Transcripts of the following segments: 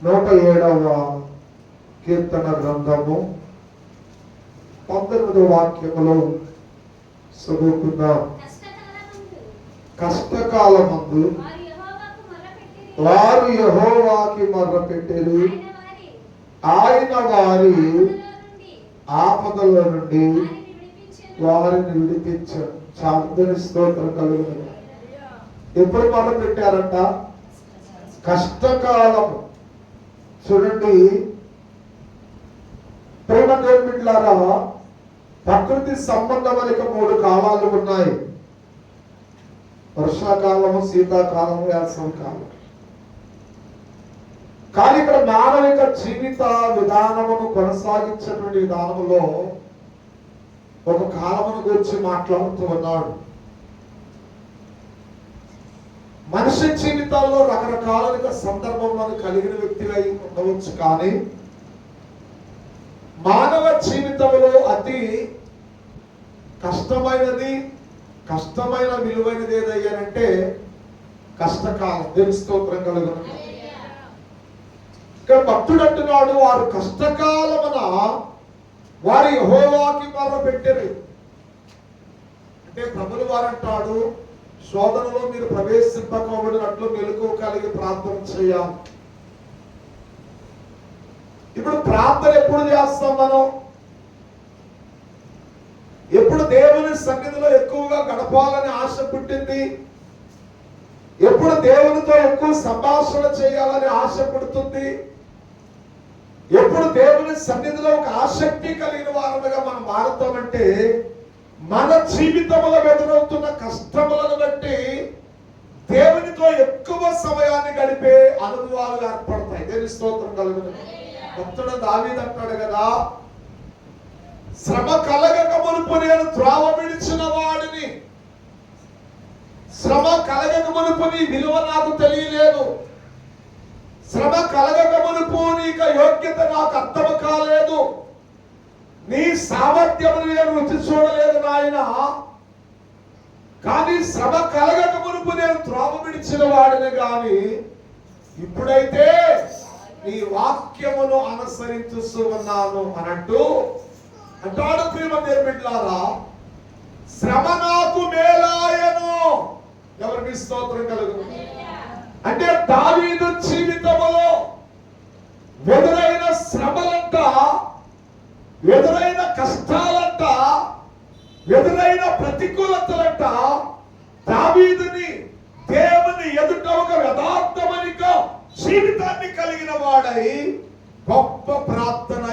107వ కీర్తన గ్రంథము 19వ వాక్యములో చదువుకుందాం. కష్టకాలమందు వారు యెహోవాకి మొర్రపెట్టిరి, ఆయన వారి ఆపదల నుండి వారిని విడిపించారు. చాలని స్తోత్రం కలుగును. ఎప్పుడు మొర్రపెట్టారంట? కష్టకాలము. చూడండి ప్రేమ దేవుని బిడ్డలారా, ప్రకృతి సంబంధమైన 3 కాలాలు ఉన్నాయి. వర్షాకాలము, శీతాకాలము, వేసవికాలం. కానీ ఇక్కడ మానవిక జీవిత విధానమును కొనసాగించేటువంటి విధానములో ఒక కాలమును గురించి మాట్లాడుతూ ఉన్నాడు. మనిషి జీవితాల్లో రకరకాల సందర్భంలో కలిగిన వ్యక్తిగా ఉండవచ్చు, కానీ మానవ జీవితంలో అతి కష్టమైన విలువైనది ఏదయ్యానంటే కష్టకాలం. దేవుని స్తోత్రం కలుగును. ఇక్కడ భక్తుడు అంటున్నాడు, వారు కష్టకాలమున వారి యెహోవాకి మొర్రపెట్టిరి. అంటే ప్రభులు వారంటాడు, శోధనలో మీరు ప్రవేశింపకూడనట్లు మెలకువ కలిగి ప్రార్థన చేయాలి. ఇప్పుడు ప్రార్థన ఎప్పుడు చేస్తాం మనం? ఎప్పుడు దేవుని సన్నిధిలో ఎక్కువగా గడపాలని ఆశ పుట్టింది, ఎప్పుడు దేవునితో ఎక్కువ సంభాషణ చేయాలని ఆశ పుడుతుంది, ఎప్పుడు దేవుని సన్నిధిలో ఒక ఆసక్తి కలిగిన వారముగా మనం మారుతామంటే మన జీవితంలో ఎదురవుతున్న కష్టములను బట్టి దేవునితో ఎక్కువ సమయాన్ని గడిపే అనుభవాలు ఏర్పడతాయి. దేవుని స్తోత్రం కలుగును. భక్తుడు దావీదు అంటాడు కదా, శ్రమ కలగక మునుపు నేను త్రోవ విడిచిన వాడిని, శ్రమ కలగక మునుపు నీ విలువ నాకు తెలియలేదు, శ్రమ కలగక మునుపు నీకు యోగ్యత నాకు అర్థం కాలేదు, నీ సామర్థ్యమును నేను రుచి చూడలేదు నాయన, కానీ శ్రమ కలగక మునుపు నేను త్రోవ విడిచిన వాడిని, కానీ ఇప్పుడైతే నీ వాక్యమును అనుసరించుతూ ఉన్నాను అన్నట్టు అంటాడు. ప్రేమ దేవుని బిడ్డలారా, శ్రమ నాకు మేలాయను. ఎవరికి స్తోత్రం కలుగును. అంటే దావీదు జీవితంలో ఎదురైన శ్రమలంట, ఎదురైన కష్టాలంట, ఎదురైన ప్రతికూలతలంట దావీదుని దేవుని ఎదుట ఒక యథార్థమైన జీవితాన్ని కలిగిన వాడై గొప్ప ప్రార్థన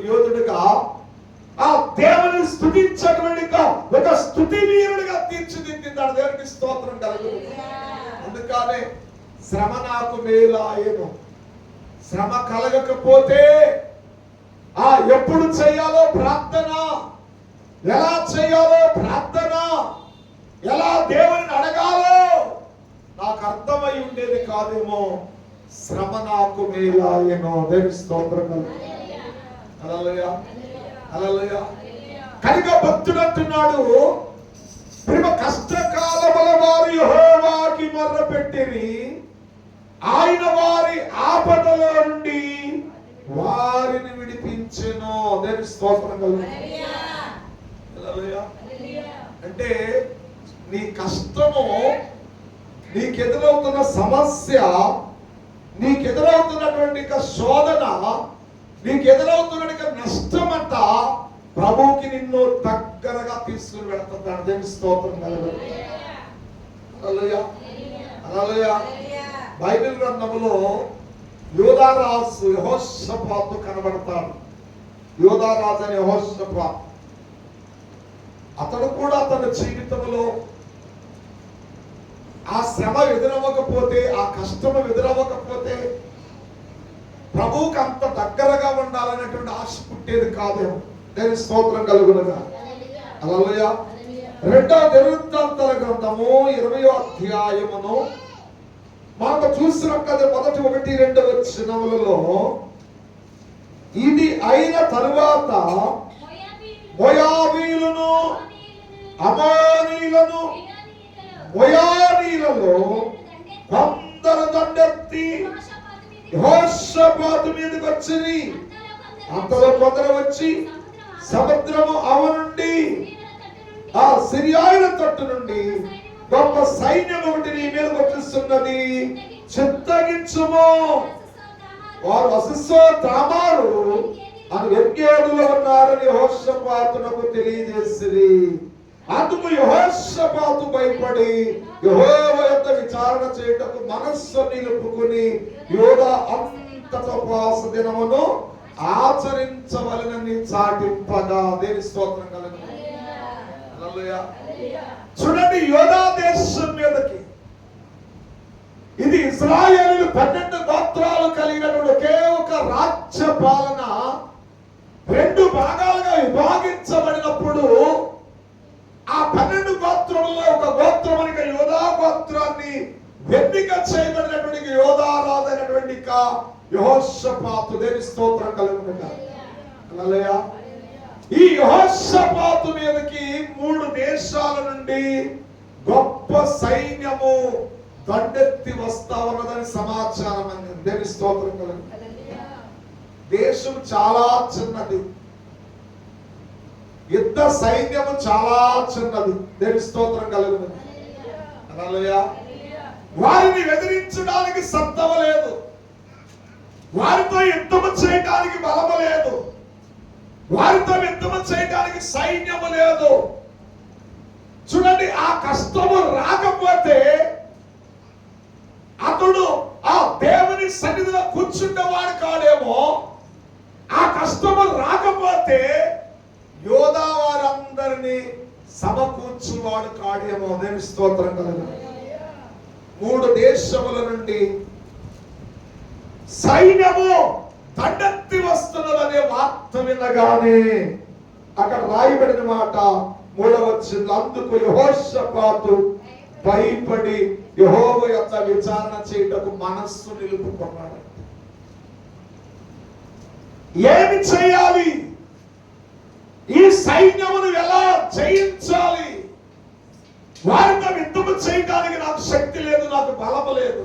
యోధుడుగా, ఆ దేవుని స్తుతించటువంటి ఒక స్తుతి వీరుడిగా తీర్చిదిద్దిందాడు. దేవునికి స్తోత్రం కలుగును. అందుకనే శ్రమ నాకు మేలాయను. శ్రమ కలగకపోతే ఎప్పుడు చేయాలో ప్రార్థన, ఎలా చేయాలో ప్రార్థన, ఎలా దేవుని అడగాలో నాకు అర్థమై ఉండేది కాదేమో. శ్రమ నాకు మేలాయను. దేవుని స్తోత్రం కలుగును. హల్లెలూయా, హల్లెలూయా. కనుక భక్తుడు అంటున్నాడు, ప్రేమ కష్టకాలముల వారు యెహోవాకి మొర్రపెట్టిరి, ఆయన వారి ఆపదలో నుండి వారిని విడిపించెను. దేవుని స్తోత్రం కలుగును. హల్లెలూయా. అంటే నీ కష్టము, నీకెదురవుతున్న సమస్య, నీకెదురవుతున్నటువంటి శోధన, నీకెదురవుతున్న నష్టం అంట ప్రభువుకి నిన్ను దగ్గరగా తీసుకుని వెళ్తున్నాడు. దేవుని స్తోత్రం కలుగును. హల్లెలూయా, హల్లెలూయా. బైబిల్ గ్రంథములో యోధారాజు యెహోషాపాతు కనబడతాడు. యోధారాజు అని యెహోషాపాతు, అతడు కూడా తన జీవితంలో ఆ శ్రమ ఎదురవ్వకపోతే, ఆ కష్టము ఎదురవ్వకపోతే ప్రభువుకి అంత దగ్గరగా ఉండాలనేటువంటి ఆశ పుట్టేది కాదేమో. దేవుని స్తోత్రం కలుగునుగా. హల్లెలూయా. 2వ దినవృత్తాంతాల గ్రంథము 20వ అధ్యాయమును మనకు చూసినాం కదా. మొదటి 1-2 వచనములలో ఇది అయిన తరువాత మోయాబీయులను, అమోనీయులను, మోయానీయులలో కొందరు దండెత్తి యెహోషాపాతు మీదకి వచ్చింది. అంతలో కొందరు వచ్చి సముద్రము అవనుండి ఆ సిరియాయుల తట్టు నుండి గొప్ప సైన్యం ఒకటి నీ మీదకి వచ్చేస్తున్నది, చిత్తగించుము. వారు అసస్సో తామారు అని వెంకేడులో ఉన్నారని యెహోషాపాతునకు తెలియజేసిరి. అందుకు యెహోషాపాతు భయపడి యెహోవా యొద్ద విచారణ చేయుటకు మనస్సు నిలుపుకుని యూదా అంతటా ఉపవాస దినమును ఆచరించవలెనని చాటింపగా. దేని స్తోత్రం కలుగును. హల్లెలూయా. చూడండి, యూదా దేశం మీదకి, ఇది ఇశ్రాయేలు 12 గోత్రాలు కలిగినటువంటి ఒకే ఒక రాజ్య పాలన 2 భాగాలుగా విభాగించబడినప్పుడు ఆ 12 గోత్రములలో ఒక గోత్రమునిక యూదా గోత్రాన్ని ఎన్నిక చేయబడినటువంటి యోధారాధైనటువంటి యెహోషాపాతు. దేని స్తోత్రం కలుగును. హల్లెలూయా. ఈ యెహోషాపాతు మీదకి 3 దేశాల నుండి గొప్ప సైన్యము దండెత్తి వస్తా ఉన్నదని సమాచారం అంది. దేని స్తోత్రం కలుగును. దేశం చాలా చిన్నది, యుద్ధ సైన్యము చాలా చిన్నది. దేని స్తోత్రం కలుగును. హల్లెలూయా. వారిని ఎదిరించడానికి సత్తవ లేదు, వారితో యుద్ధము చేయడానికి బలము లేదు, వారితో యుద్ధము చేయడానికి సైన్యము లేదు. చూడండి, ఆ కష్టము రాకపోతే అతడు ఆ దేవుని సన్నిధిలో కూర్చుండేవాడు కాడేమో. ఆ కష్టము రాకపోతే యోధా వారందరినీ సమకూర్చువాడు కాడేమో. దేని స్తోత్రం కలుగును. 3 దేశముల నుండి సైన్యము దండెత్తి వస్తున్నదనే వార్త వినగానే అక్కడ రాయబడిన మాట 3వ వచనం, అందుకు యెహోషాపాతు భయపడి యెహోవా యొద్ద విచారణ చేయుటకు మనస్సు నిలుపుకున్నాడు. ఏమి చేయాలి? ఈ సైన్యమును ఎలా జయించాలి? వారితో యుద్ధము చేయడానికి నాకు శక్తి లేదు, నాకు బలము లేదు.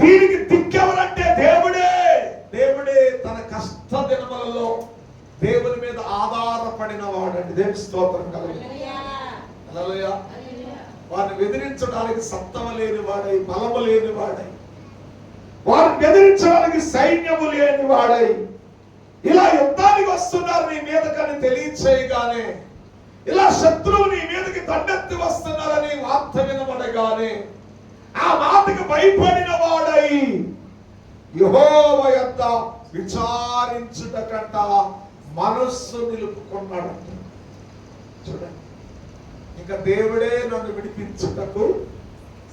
దీనికి దిక్కెవరంటే దేవుడే. దేవుడే తన కష్ట దినములలో దేవుని మీద ఆధారపడిన వాడండి. దేవుని స్తోత్రం కలుగును. హల్లెలూయా. వారిని బెదిరించడానికి సత్తమ లేని వాడై, బలము లేని వాడై, వారిని బెదిరించడానికి సైన్యము లేని వాడై ఇలా యుద్ధానికి వస్తున్నారు నీ మీదకని తెలియచేయగానే, ఇలా శత్రువు నీ మీదకి దండెత్తి వస్తున్నారని వార్త వినబడగానే ఆ మాటకు భయపడిన వాడై యెహోవా యొద్ద విచారించుటకంట మనస్సు నిలుపుకున్నాడంట. చూడండి, ఇంకా దేవుడే నన్ను విడిపించుటకు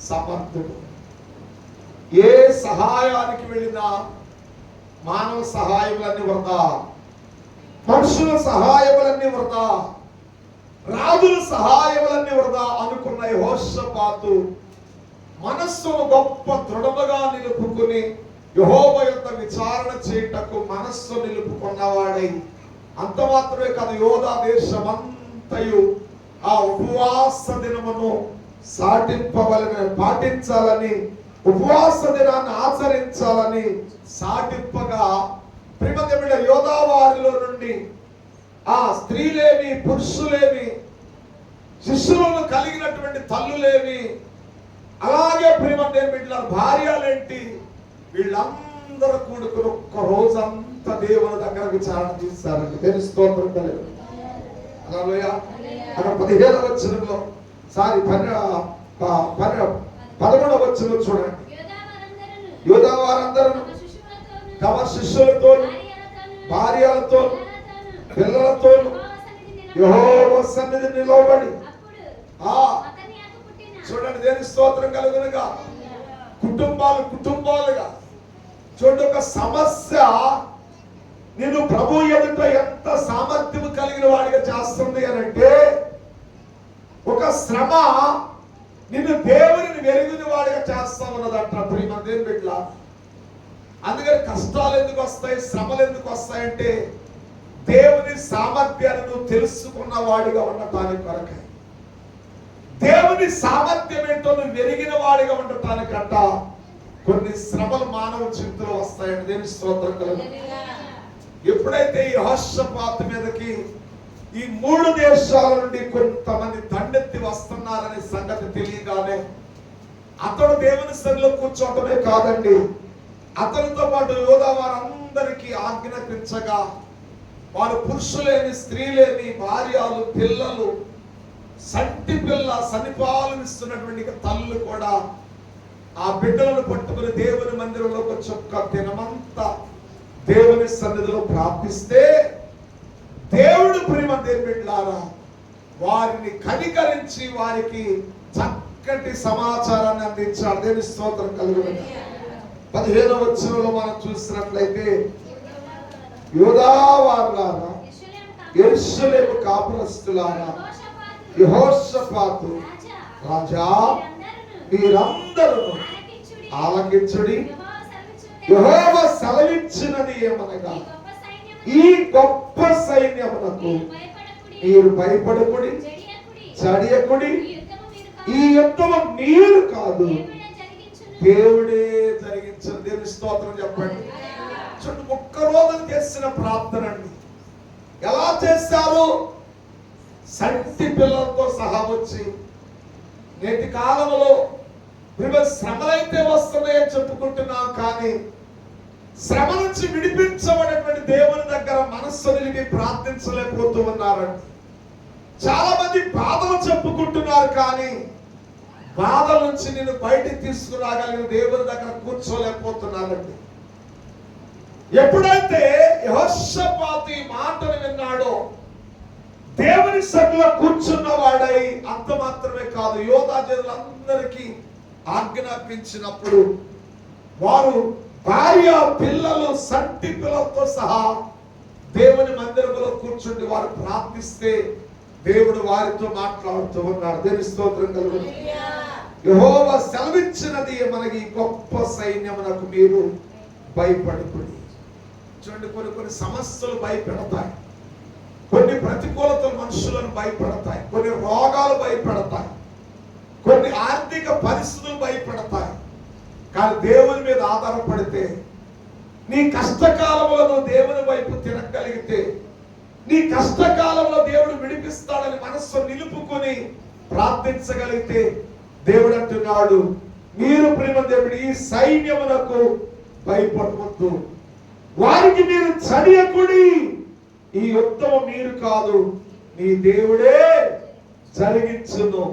సమర్థుడు. ఏ సహాయానికి వెళ్ళినా మానవ సహాయములన్నీ వృధా, మనుషుల సహాయములన్నీ వృధా, రాజుల సహాయములన్నీ వృధా అనుకున్న యెహోషాపాతు మనస్సును గొప్ప దృఢముగా నిలుపుకుని యెహోవా యొద్ద విచారణ చేయుటకు మనస్సు నిలుపుకున్నవాడై, అంత మాత్రమే కాదు, యోధా దేశమంతయు ఆ ఉపవాస దినమును పాటించాలని, ఉపవాస దినాన్ని ఆచరించాలని సాటింపగా ప్రియమైన యోధా వారిలో నుండి ఆ స్త్రీలేమి, పురుషులేమి, శిష్యులను కలిగినటువంటి తల్లులేమి, అలాగే ప్రియమైన బిడ్డల భార్యలేంటి, వీళ్ళందరూ కూడుకుని ఒక్క రోజంతా దేవుని దగ్గర విచారణ చేశారండి. దేని స్తోత్రం కలుగును. హల్లెలూయా. అక్కడ 15వ వచనంలో 11వ వచనం చూడండి. యూదా వారందరూ తమ శిష్యులతో, భార్యలతో, పిల్లలతో యెహోవా సన్నిధిని నిలబడి చూడండి. దేని స్తోత్రం కలుగునుగా. కుటుంబాలుగా చూడండి, ఒక సమస్య నేను ప్రభు ఎదుట ఎంత సామర్థ్యం కలిగిన వాడిగా చేస్తుంది అనంటే, ఒక శ్రమ నిన్ను దేవుని వెలిగిన వాడిగా చేస్తా ఉన్నదంట. ప్రియమైన దేవుని బిడ్డల, అందుకని కష్టాలు ఎందుకు వస్తాయి, శ్రమలు ఎందుకు వస్తాయంటే దేవుని సామర్థ్యాన్ని నువ్వు తెలుసుకున్న వాడిగా ఉండటానికి కొరకే. దేవుని సామర్థ్యం ఏంటో నువ్వు వెలిగిన వాడిగా ఉండటానికంట కొన్ని శ్రమలు మానవ జీవితంలో వస్తాయండి. దేవుని స్తోత్రం కలుగును. ఎప్పుడైతే ఈ యెహోషాపాతు మీదకి ఈ 3 దేశాల నుండి కొంతమంది దండెత్తి వస్తున్నారనే సంగతి తెలియగానే అతడు దేవుని సన్నిధిలో కూర్చోవటమే కాదండి, అతనితో పాటు యోధా వారందరికీ ఆజ్ఞాపించగా వారు పురుషులేని స్త్రీలేని భార్యలు పిల్లలు సంటి పిల్ల సనిపాలు ఇస్తున్నటువంటి తల్లులు కూడా ఆ బిడ్డలను పట్టుకుని దేవుని మందిరంలోకి వచ్చి ఒక్క దినమంతా దేవుని సన్నిధిలో ప్రార్థిస్తే దేవుడు ప్రేమ దేవుడిలారా వారిని కనికరించి వారికి చక్కటి సమాచారాన్ని అందించాడు. దేవుని స్తోత్రం కలుగును. 15వ వచనంలో మనం చూసినట్లయితే యూదా వారులారా యెరూషలేము కాపురస్తులారా యెహోషాపాతు రాజా మీరందరూ ఆలకించుడి, యెహోవా సెలవిచ్చినది ఏమనగా ఈ గొప్ప సైన్యమునకు మీరు భయపడకుడి, చడియకుడి, ఈ యుద్ధము మీరు కాదు దేవుడే జరిగించను. దేవుని స్తోత్రం చెప్పండి. చూడండి, ఒక్క రోజు చేసిన ప్రార్థన అండి. ఎలా చేశారు? సంటి పిల్లలతో సహా వచ్చి నేటి కాలంలో శ్రమలైతే వస్తున్నాయని చెప్పుకుంటున్నాం, కానీ శ్రమ నుంచి విడిపించబడినటువంటి దేవుని దగ్గర మనస్సు నిలిపి ప్రార్థించలేకపోతూ ఉన్నారండి. చాలా మంది బాధలు చెప్పుకుంటున్నారు, కానీ బాధల నుంచి నేను బయటికి తీసుకురాగలిగిన దేవుని దగ్గర కూర్చోలేకపోతున్నారండి. ఎప్పుడైతే యెహోషాపాతు ఈ మాటను విన్నాడో దేవుని సన్నిధిలో కూర్చున్న వాడై అంత మాత్రమే కాదు, యోధా జనులందరికీ ఆజ్ఞాపించినప్పుడు వారు భార్య పిల్లలు సంటి పిల్లలతో సహా దేవుని మందిరంలో కూర్చుండి వారు ప్రార్థిస్తే దేవుడు వారితో మాట్లాడుతూ ఉన్నాడు. దేవుని స్తోత్రం కలుగును. యెహోవా సెలవిచ్చినది మనకి గొప్ప సైన్యమునకు మీరు భయపడకుడి. చూడండి, కొన్ని సమస్యలు భయపెడతాయి, కొన్ని ప్రతికూలతలు మనుషులను భయపెడతాయి, కొన్ని రోగాలు భయపెడతాయి, కొన్ని ఆర్థిక పరిస్థితులు భయపెడతాయి. కానీ దేవుని మీద ఆధారపడితే నీ కష్టకాలంలో నువ్వు దేవుని వైపు తిరగలిగితే నీ కష్టకాలంలో దేవుడు విడిపిస్తాడని మనస్సు నిలుపుకొని ప్రార్థించగలిగితే దేవుడు అంటున్నాడు, మీరు ప్రేమ దేవుడు ఈ సైన్యమునకు భయపడవద్దు, వారికి మీరు చడియకుడి, ఈ యుద్ధము మీరు కాదు నీ దేవుడే జరిగించును.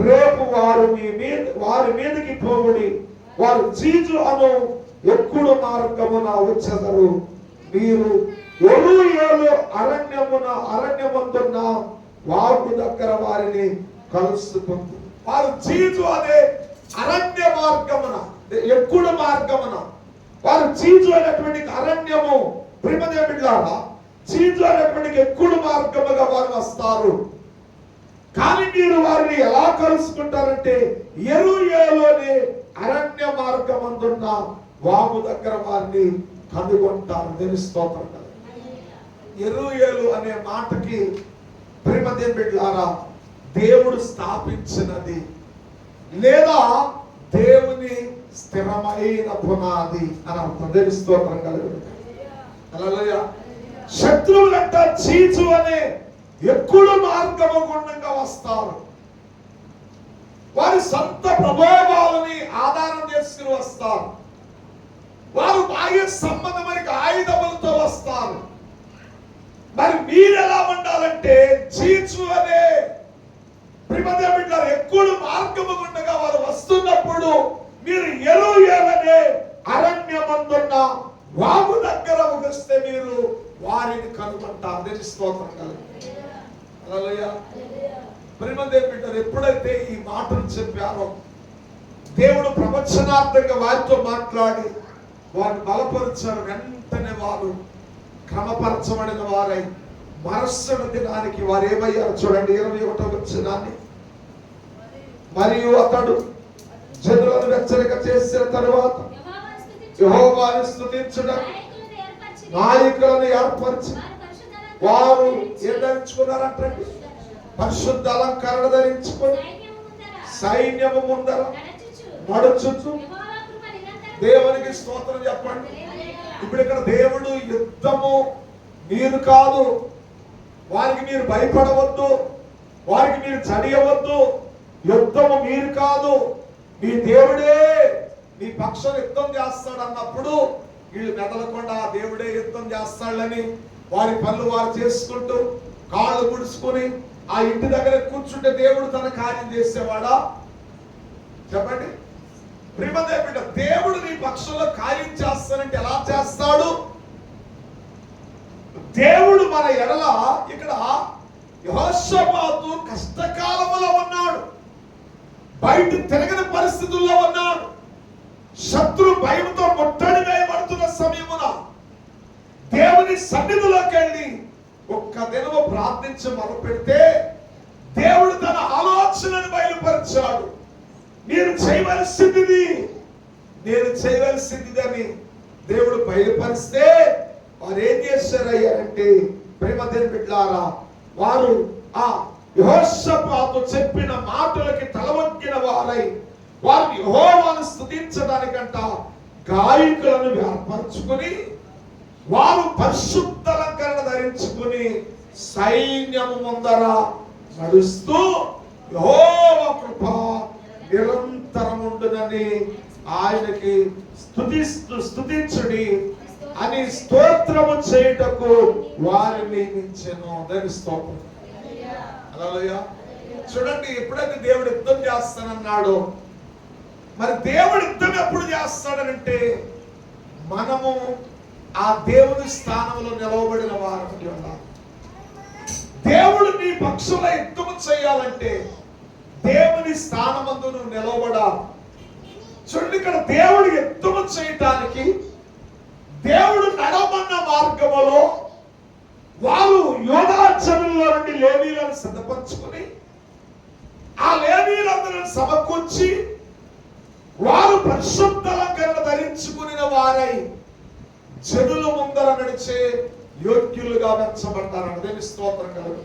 రేపు వారి మీదకి పోగుడి, వారు జీజు అను ఎక్కుడు మార్గమున వచ్చెదరు, మీరు యెరూయేలు అరణ్యమందున్న వాగు దగ్గర వారిని కలుసుకుంది. వారు జీజు అనే అరణ్య మార్గమున ఎక్కుడు మార్గమున వారు జీజు అనేటువంటి అరణ్యము ప్రేమదేవుడిలారా జీజు అనేటువంటి ఎక్కుడు మార్గముగా వారు వస్తారు. కానీ మీరు వారిని ఎలా కలుసుకుంటారంటే యెరూయేలు అనే అరణ్య మార్గమందున్న వాగు దగ్గర వారిని కనుగొంటారు. దేవుని స్తోత్రం. యెరూయేలు అనే మాటకి ప్రేమదేవుడిలారా దేవుడు స్థాపించినది లేదా దేవుని స్థిరమైన పునాది అని అర్థం. దేవుని స్తోత్రం కలుగును. హల్లెలూయా. శత్రువులంట చీచు అనే ఎక్కుడు మార్గము గుండంగా వస్తారు. వారి సొంత ప్రభావాలని ఆధారం చేసుకుని వస్తారు. వారు బాహ్య సంబంధమైన ఆయుధములతో వస్తారు. మరి మీరు ఎలా ఉండాలంటే చీచు అనే ఎక్కుడు మార్గము గుండగా వారు వస్తున్నప్పుడు మీరు యెరూయేలు అనే అరణ్యమందున్న వాగు దగ్గర వస్తే మీరు వారిని కనుగొంటారు. దేవుని స్తోత్రం కలుగును. హల్లెలూయా. ప్రేమదేవుడు ఎప్పుడైతే ఈ మాటలు చెప్పారో దేవుడు ప్రవచనార్థంగా వారితో మాట్లాడి వారిని బలపరిచారు. వెంటనే వారు క్రమపరచబడిన వారై మరుసటి దినానికి వారు ఏమయ్యారు చూడండి. 21వ వచనాన్ని, మరియు అతడు జనులను హెచ్చరిక చేసిన తరువాత యెహోవాను స్తుతించుటకు నాయకులను ఏర్పరిచి వారు ఏం ధరించుకున్నారంటే పరిశుద్ధ అలంకరణ ధరించుకొని సైన్యము ముందర నడుచుచు దేవునికి స్తోత్రం చెప్పండి. ఇప్పుడు ఇక్కడ దేవుడు యుద్ధము మీరు కాదు, వారికి మీరు భయపడవద్దు, వారికి మీరు చడియవద్దు. యుద్ధము మీరు కాదు, మీ దేవుడే మీ పక్షం యుద్ధం చేస్తాడు అన్నప్పుడు వీళ్ళు మెదలకుండా దేవుడే యుద్ధం చేస్తాడని వారి పనులు వారు చేసుకుంటూ కాళ్ళు ముడుచుకొని ఆ ఇంటి దగ్గర కూర్చుంటే దేవుడు తన కార్యం చేసేవాడా? చెప్పండి. ప్రియమైన దేవుడు నీ పక్షంలో కార్యం చేస్తానంటే ఎలా చేస్తాడు? దేవుడు మన ఎడల ఇక్కడ యెహోషాపాతు కష్టకాలంలో ఉన్నాడు, బయట తిరగని పరిస్థితుల్లో ఉన్నాడు, శత్రు భయంతో ముట్టడి వేయబడుతున్న సమయమున దేవుని సన్నిధిలోకి వెళ్ళి ఒక్క దినము ప్రార్థించి మొదలుపెడితే దేవుడు తన ఆలోచనను బయలుపరిచాడు. నేను చేయవలసింది అని దేవుడు బయలుపరిస్తే వారు ఏం చేశారయ్యారంటే, ప్రేమ దేవుని బిడ్డలారా, వారు ఆ యెహోషాపాతు చెప్పిన మాటలకి తలవంచిన వారై వారు యెహోవాను స్తుతించడానికంట గాయకులను ఏర్పరచుకుని వారు పరిశుద్ధ అలంకరణ ధరించుకుని సైన్యము ముందర నడుస్తూ యెహోవా కృప నిరంతరం ఉండునని ఆయనకి స్తుతించుడి అని స్తోత్రము చేయుటకు వారిని నియమించెను. దాని స్తోత్రం. హల్లెలూయా. చూడండి, ఎప్పుడైతే దేవుడు యుద్ధం చేస్తానన్నాడో, మరి దేవుడు యుద్ధం ఎప్పుడు చేస్తాడనంటే మనము ఆ దేవుని స్థానంలో నిలవబడిన వారికి ఉండాలి. దేవుడు నీ పక్షంలో యుద్ధం చేయాలంటే దేవుని స్థానమందు నువ్వు నిలవబడాలి. చూడండి, ఇక్కడ దేవుడు యుద్ధం చేయటానికి దేవుడు నడవమన్న మార్గములో వారు యోధా జనుల్లో నుండి లేవీలను సిద్ధపరచుకుని ఆ లేవీలందరూ సమకూర్చి వారు పరిశుద్ధ అలంకరణ ధరించుకుని వారై జనుల ముందర నడిచే యోగ్యులుగా మెచ్చబడ్డారు. అదే స్తోత్రం కలుగు.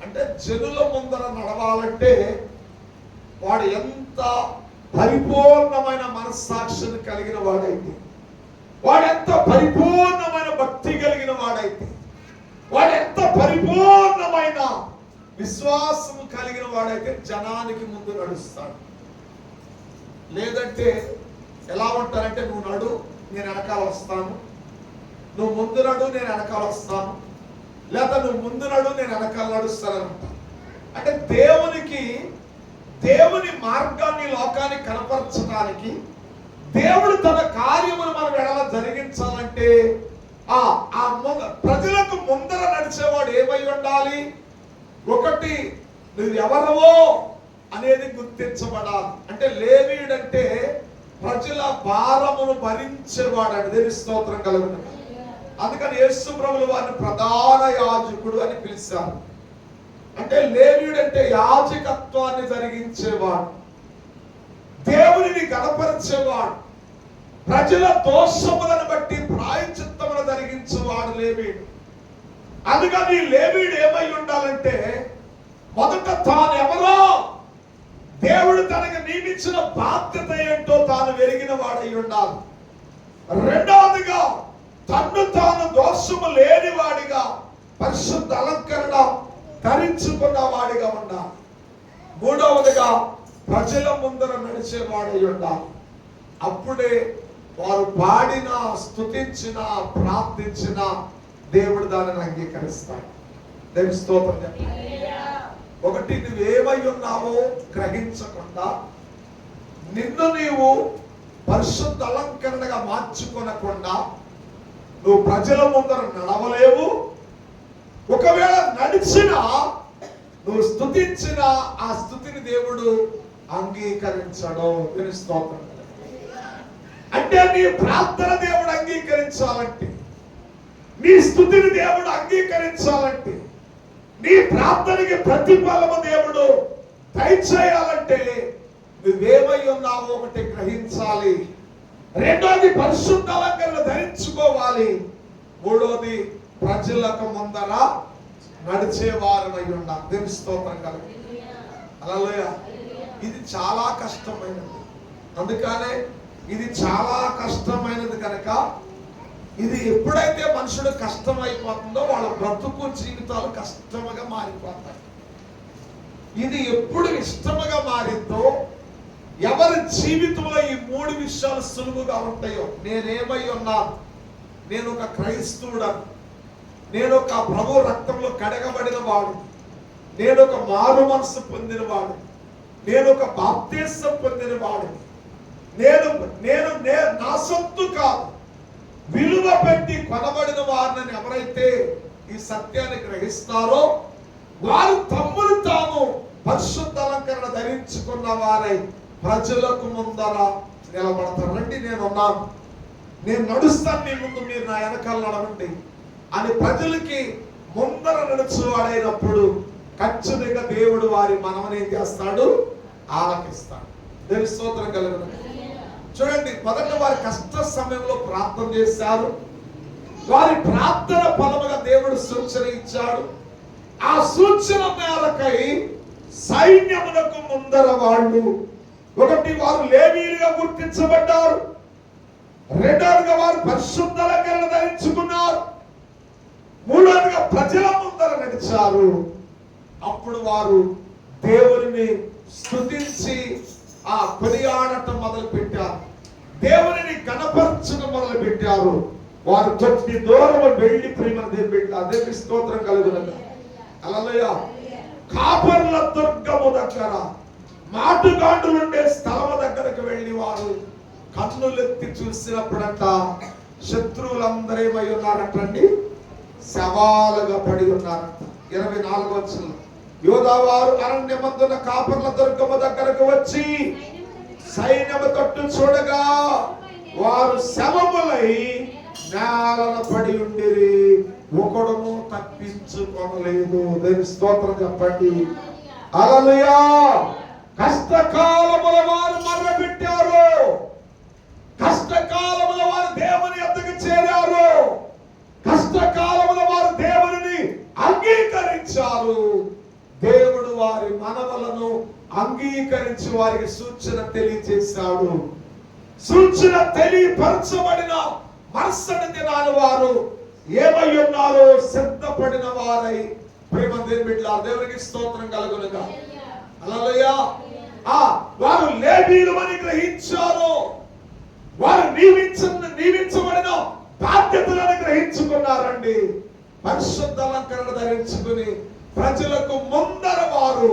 అంటే జనుల ముందర నడవాలంటే వాడు ఎంత పరిపూర్ణమైన మనస్సాక్షిని కలిగిన వాడైతే, వాడెంత పరిపూర్ణమైన భక్తి కలిగిన వాడైతే, వాడెంత పరిపూర్ణమైన విశ్వాసము కలిగిన వాడైతే జనానికి ముందు నడుస్తాడు. లేదంటే ఎలా ఉంటారంటే, నువ్వు నడు నేను వెనకాల వస్తాను, నువ్వు ముందు నడు నేను వెనకాల వస్తాను, లేదా నువ్వు ముందు నడు నేను వెనకాల నడుస్తానంట. అంటే దేవుని మార్గాన్ని లోకానికి కనపరచడానికి, దేవుడు తన కార్యమును మనం ఎడల జరిగించాలంటే ప్రజలకు ముందర నడిచేవాడు ఏమై ఉండాలి? ఒకటి, నువ్వు ఎవరవో అనేది గుర్తించబడాలి. అంటే లేవీయుడంటే ప్రజల భారమును భరించేవాడు అని. దేని స్తోత్రం కలుగును. అందుకని యేసు ప్రభువు వారిని ప్రధాన యాజకుడు అని పిలిచారు. అంటే లేవీయుడంటే యాజకత్వాన్ని జరిగించేవాడు, దేవునిని గణపరిచేవాడు, ప్రజల దోషములను బట్టి ప్రాయశ్చిత్తమును జరిగించేవాడు లేవీయుడు. అందుకని లేవీయుడు ఏమై ఉండాలంటే, మొదట తాను ఎవరో, దేవుడు తనకు నియమించిన బాధ్యత ఏంటో తాను వెరిగిన వాడై ఉండాలి. రెండవదిగా తన్ను తాను దోషము లేని వాడిగా పరిశుద్ధ అలంకరణ ధరించుకున్న వాడిగా ఉండాలి. మూడవదిగా ప్రజల ముందర నడిచేవాడై ఉండాలి. అప్పుడే వారు పాడిన, స్తుతించిన, ప్రార్థించిన దేవుడు దానిని అంగీకరిస్తాడు. దేవుని స్తోత్రం చెప్పండి. ఒకటి, నువ్వేమై ఉన్నావో గ్రహించకుండా నిన్ను నీవు పరిశుద్ధ అలంకరణగా మార్చుకొనకుండా నువ్వు ప్రజల ముందర నడవలేవు. ఒకవేళ నడిచినా నువ్వు స్తుతించిన ఆ స్తుతిని దేవుడు అంగీకరించడు. స్తోత్రం. అంటే నీ ప్రార్థన దేవుడు అంగీకరించాలంటే, నీ స్తుతిని దేవుడు అంగీకరించాలంటే, నీ ప్రార్థనకి ప్రతిఫలము దేవుడు దయచేయాలంటే నువ్వేమై ఉన్నావో ఒకటి గ్రహించాలి. రెండోది పరిశుద్ధ అలంకరణ ధరించుకోవాలి. మూడోది ప్రజలకు ముందర నడిచేవారమై ఉండాలి. దేవుని స్తోత్రం కలుగు. హల్లెలూయా. ఇది చాలా కష్టమైనది. అందుకనే ఇది చాలా కష్టమైనది కనుక ఇది ఎప్పుడైతే మనుషుడు కష్టం అయిపోతుందో వాళ్ళ బ్రతుకు జీవితాలు కష్టముగా మారిపోతాయి. ఇది ఎప్పుడు ఇష్టముగా మారిందో ఎవరి జీవితంలో ఈ 3 విషయాలు సులువుగా ఉంటాయో, నేనేమై ఉన్నాను, నేను ఒక క్రైస్తవుడను, నేను ఒక ప్రభు రక్తంలో కడగబడిన వాడు, నేను ఒక మారు మనసు పొందిన వాడు, నేను ఒక బాప్తిసం పొందిన వాడు, నేను నా సొత్తు కాదు, విలువ పెట్టి కొనబడిన వారిని ఎవరైతే ఈ సత్యాన్ని గ్రహిస్తారో వారు తమ్మును తాము పరిశుద్ధ అలంకరణ ధరించుకున్న వారై ప్రజలకు ముందర నిలబడతారు. రండి నేనున్నాను, నేను నడుస్తాను మీ ముందు, మీరు నా వెనకాల నడవండి అని ప్రజలకి ముందర నడుచువాడైనప్పుడు ఖచ్చితంగా దేవుడు వారి మనవని ఏం చేస్తాడు, ఆలకిస్తాడు. దేవుని స్తోత్రం కలుగును. చూడండి, మొదట వారి కష్ట సమయంలో ప్రార్థన చేశారు. వారి ప్రార్థన ఫలముగా దేవుడు సూచన ఇచ్చాడు. ఆ సూచన మేరకై సైన్యమునకు ముందర వాళ్ళు, ఒకటి వారు లేవీయులుగా గుర్తించబడ్డారు, రెండవదిగా వారు పరిశుద్ధ అలంకరణ ధరించుకున్నారు, మూడవదిగా ప్రజల ముందర నడిచారు. అప్పుడు వారు దేవుని స్తుతించి ఆ కొనియాడటం మొదలు పెట్టారు, దేవుని కనపరచడం మొదలు పెట్టారు. వారు కొద్ది దూరం వెళ్ళి ప్రేమను దేవుని స్తోత్రం కలుగునగా. హల్లెలూయా. కాపర్ల దుర్గము దగ్గర, మాటుగాండులు ఉండే స్థలము దగ్గరకు వెళ్ళి వారు కన్నులెత్తి చూసినప్పుడంట శత్రువులందరూ ఏమై ఉన్నారంటండి, శవాలుగా పడి ఉన్నారంట. 24వ వచనం, యోధావారు అరణ్యమందున కాపర్ల దుర్గము దగ్గరకు వచ్చి సైన్యము తట్టు చూడగా వారు శవములై నేలన పడి ఉండిరి, ఒకడును తప్పించుకోలేదు. దేవుని స్తోత్రం చెప్పండి. హల్లెలూయా. కష్టకాలముల వారు మర్రపెట్టారు, కష్టకాలముల వారు దేవుని యొద్దకు చేరారు, కష్టకాలముల వారు దేవుని అంగీకరించారు. దేవుడు వారి మనవలను అంగీకరించి వారికి సూచన తెలియజేశాడు. సూచన తెలియపరచబడిన మరుసటి దినాన వారు ఏమై ఉన్నారో సిద్ధపడిన వారై ప్రేమ దేవునికి స్తోత్రం కలుగునుగా. హల్లెలూయా. వారు లేవీయులు అని గ్రహించారు, వారు నియమించబడిన బాధ్యతలను గ్రహించుకున్నారండి. పరిశుద్ధ అలంకరణ ధరించుకుని ప్రజలకు ముందర వారు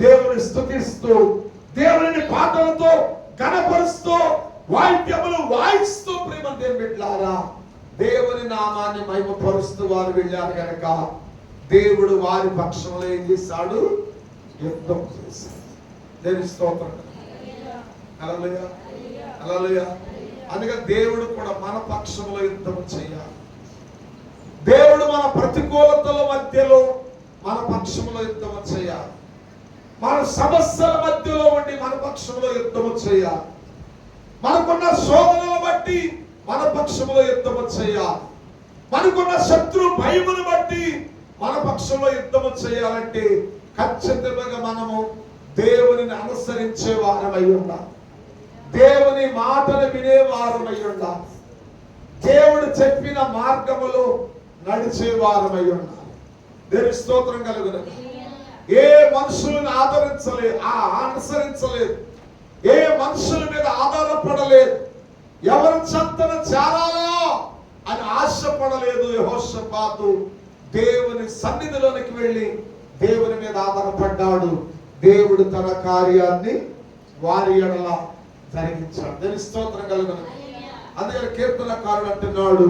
దేవుని స్తుతిస్తూ, దేవుని పాటలతో గణపరుస్తూ, వాయిద్యములు వాయిస్తూ ప్రేమ దేవులారా దేవుని నామాన్ని మహిమపరుస్తూ వారు వెళ్ళారు కనుక దేవుడు వారి పక్షంలో ఏం చేశాడు, యుద్ధం చేశాడు. దేవుని స్తోత్రం. హల్లెలూయా. హల్లెలూయా. అందుకే దేవుడు కూడా మన పక్షంలో యుద్ధం చేయాలి. దేవుడు మన ప్రతికూలతల మధ్యలో మన పక్షంలో యుద్ధం చేయాలి. మన సమస్యల మధ్యలో ఉండి మన పక్షంలో యుద్ధం చేయాలి. మనకున్న శోధనల బట్టి మన పక్షంలో యుద్ధం చేయాలి. మనకున్న శత్రు భయమును బట్టి మన పక్షంలో యుద్ధం చేయాలంటే ఖచ్చితంగా మనము దేవుని అనుసరించే వారమై ఉండాలి, దేవుని మాటలు వినే వారమై ఉండాలి, దేవుడు చెప్పిన మార్గములో నడిచే వారమై ఉండాలి. దేవుని స్తోత్రం కలుగును. ఏ మనుషులను అనుసరించలేదు, ఏ మనుషుల మీద ఆధారపడలేదు, ఎవరి చెంతన చేరాలా అని ఆశపడలేదు. యెహోషాపాతు దేవుని సన్నిధిలోనికి వెళ్ళి దేవుని మీద ఆధారపడ్డాడు. దేవుడు తన కార్యాన్ని వారి ఎడల జరిగించాడు. దేవుని స్తోత్రం కలుగును. అందుకని కీర్తనకారుడు అంటున్నాడు,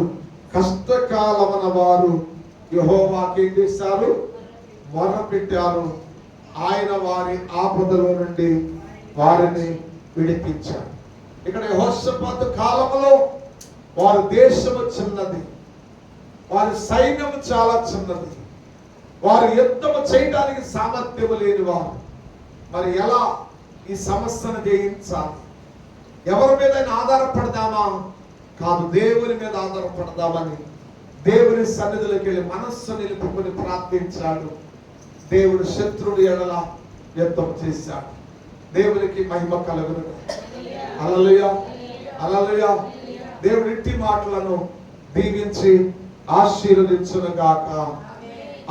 కష్టకాలమున వారు యెహోవాకి ఏం చేశారు, మొరపెట్టారు, ఆయన వారి ఆపదలో నుండి వారిని విడిపించారు. ఇక్కడ యెహోషాపాతు కాలంలో వారి దేశము చిన్నది, వారి సైన్యము చాలా చిన్నది, వారు యుద్ధము చేయడానికి సామర్థ్యము లేని వారు. మరి ఎలా ఈ సమస్యను జయించాలి? ఎవరి మీద ఆధారపడదామా? కాదు, దేవుని మీద ఆధారపడదామని దేవుని సన్నిధిలోకి వెళ్ళి మనస్సు నిలుపుకొని ప్రార్థించాడు. దేవుడు శత్రుడి ఎడల యుద్ధం చేశాడు. దేవునికి మహిమ కలుగును. హల్లెలూయా. హల్లెలూయా. దేవుడి ఇంటి మాటలను దీవించి ఆశీర్వదించును గాక.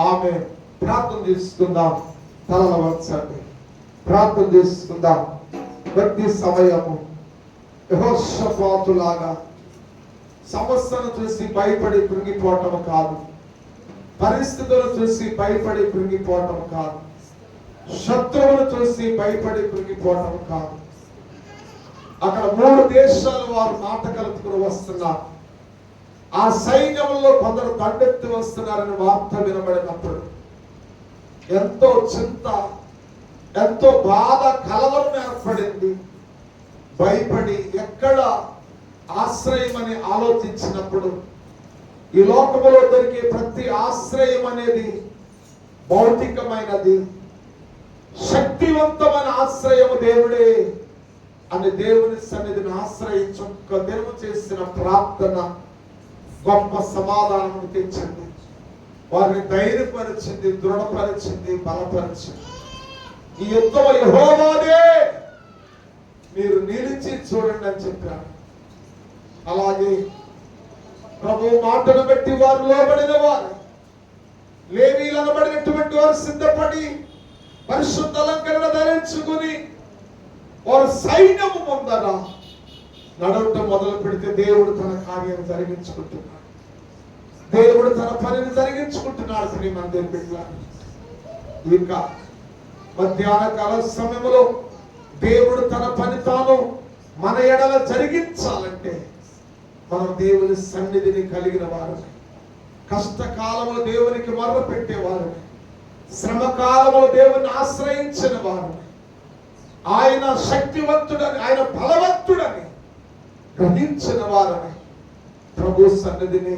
ఆమె ప్రార్థన చేసుకుందాం. తలల వంచండి, ప్రార్థన చేసుకుందాం. ప్రతి సమయము యెహోషాపాతులాగా సమస్యను చూసి భయపడి కృంగిపోవటం కాదు, పరిస్థితులను చూసి భయపడి కృంగిపోవటం కాదు, శత్రువును చూసి భయపడి కృంగిపోవటం కాదు. అక్కడ 3 దేశాల వారు మాట కలుపుకుని వస్తున్నారు. ఆ సైన్యంలో కొందరు దండెత్తి వస్తున్నారని వార్త వినబడినప్పుడు ఎంతో చింత, ఎంతో బాధ, కలవరం ఏర్పడింది. భయపడి ఎక్కడ ఆశ్రయం అని ఆలోచించినప్పుడు ఈ లోకములో దొరికే ప్రతి ఆశ్రయం అనేది భౌతికమైనది. శక్తివంతమైన ఆశ్రయము దేవుడే అని దేవుని సన్నిధిని ఆశ్రయించి ఒక్క దినము చేసిన ప్రార్థన గొప్ప సమాధానం తెచ్చింది. వారిని ధైర్యపరిచింది, దృఢపరిచింది, బలపరిచింది. ఈ యుద్ధం యెహోవాదే, మీరు నిలిచి చూడండి అని చెప్పారు. అలాగే ప్రభు మాటను బట్టి వారు లోబడిన వారు, లేవీయులు అనబడినటువంటి వారు సిద్ధపడి పరిశుద్ధ అలంకరణ ధరించుకుని వారు సైన్యము ముందర నడవటం మొదలు పెడితే దేవుడు తన కార్యం జరిగించుకుంటున్నాడు. దేవుడు తన పనిని జరిగించుకుంటున్నాడు. శ్రీమంతుని బిడ్డలారా, ఇక మధ్యాహ్న కాల సమయంలో దేవుడు తన పని తాను మన ఎడల జరిగించాలంటే మనం దేవుని సన్నిధిని కలిగిన వారు, కష్టకాలంలో దేవునికి మొర్ర పెట్టేవారు, శ్రమకాలంలో దేవుని ఆశ్రయించిన వారు, ఆయన శక్తివంతుడని, ఆయన బలవంతుడని గ్రహించిన వారని ప్రభు సన్నిధిని